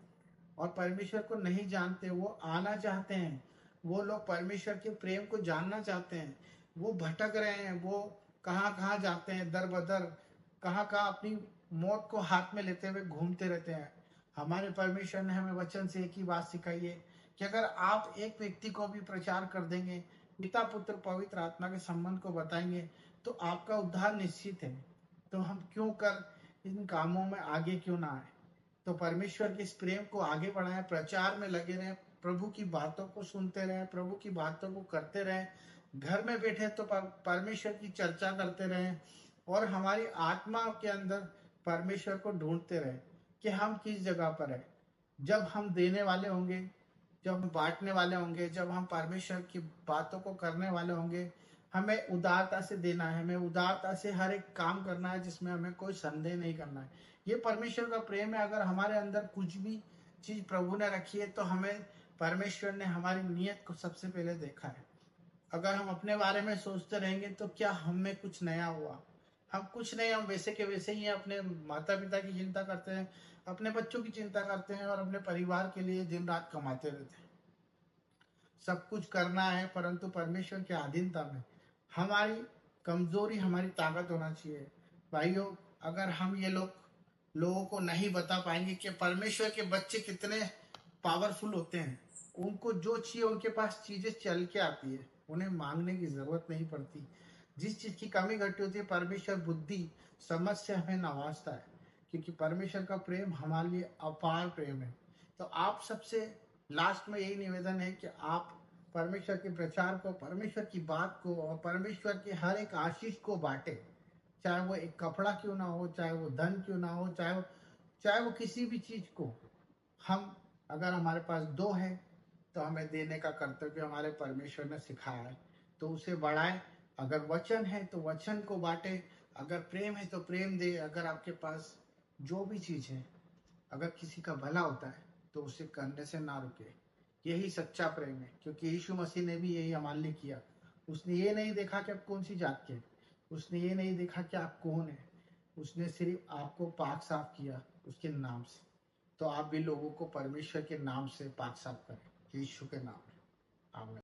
और परमेश्वर को नहीं जानते, वो आना चाहते हैं। वो लोग परमेश्वर के प्रेम को जानना चाहते हैं, वो भटक रहे हैं, वो कहाँ कहाँ जाते हैं, दर बदर कहाँ कहाँ अपनी मौत को हाथ में लेते हुए घूमते रहते हैं। हमारे परमेश्वर ने हमें वचन से एक ही बात सिखाई है कि अगर आप एक व्यक्ति को भी प्रचार कर देंगे, पिता पुत्र पवित्र आत्मा के संबंध को बताएंगे, तो आपका उद्धार निश्चित है। तो हम क्यों कर इन कामों में आगे क्यों ना आए? तो परमेश्वर के इस प्रेम को आगे बढ़ाएं, प्रचार में लगे रहें, प्रभु की बातों को सुनते रहें, प्रभु की बातों को करते रहें। घर में बैठे तो परमेश्वर की चर्चा करते रहें और हमारी आत्मा के अंदर परमेश्वर को ढूंढते रहें कि हम किस जगह पर है। जब हम देने वाले होंगे, जब हम बांटने वाले होंगे, जब हम परमेश्वर की बातों को करने वाले होंगे, हमें उदारता से देना है, हमें उदारता से हर एक काम करना है जिसमें हमें कोई संदेह नहीं करना है। ये परमेश्वर का प्रेम है। अगर हमारे अंदर कुछ भी चीज प्रभु ने रखी है तो हमें परमेश्वर ने हमारी नीयत को सबसे पहले देखा है। अगर हम अपने बारे में सोचते रहेंगे तो क्या हम में कुछ नया हुआ? हम कुछ नहीं, हम वैसे के वैसे ही अपने माता पिता की चिंता करते हैं, अपने बच्चों की चिंता करते हैं और अपने परिवार के लिए दिन रात कमाते रहते हैं। सब कुछ करना है परंतु परमेश्वर की अधीनता में। हमारी कमजोरी हमारी ताकत होना चाहिए। भाइयों, अगर हम ये लोगों को नहीं बता पाएंगे कि परमेश्वर के बच्चे कितने पावरफुल होते हैं, उनको जो चाहिए उनके पास चीजें चल के आती है, उन्हें मांगने की जरूरत नहीं पड़ती। जिस चीज की कमी घटी होती है, परमेश्वर बुद्धि समझ से हमें नवाजता है, क्योंकि परमेश्वर का प्रेम हमारे लिए अपार प्रेम है। तो आप सबसे लास्ट में यही निवेदन है कि आप परमेश्वर के प्रचार को, परमेश्वर की बात को और परमेश्वर के हर एक आशीष को बांटे। चाहे वो एक कपड़ा क्यों ना हो, चाहे वो धन क्यों ना हो, चाहे वो किसी भी चीज को। हम अगर हमारे पास दो है तो हमें देने का कर्तव्य हमारे परमेश्वर ने सिखाया है, तो उसे बढ़ाए। अगर वचन है तो वचन को बांटे, अगर प्रेम है तो प्रेम दे। अगर आपके पास जो भी चीज है, अगर किसी का भला होता है तो उसे करने से ना रुके। यही सच्चा प्रेम है, क्योंकि यीशु मसीह ने भी यही हमारे लिए किया। उसने ये नहीं देखा कि आप कौन सी जात के, उसने ये नहीं देखा कि आप कौन है, उसने सिर्फ आपको पाक साफ किया उसके नाम से। तो आप भी लोगों को परमेश्वर के नाम से पाक साफ करें, यीशु के नाम में। आमीन।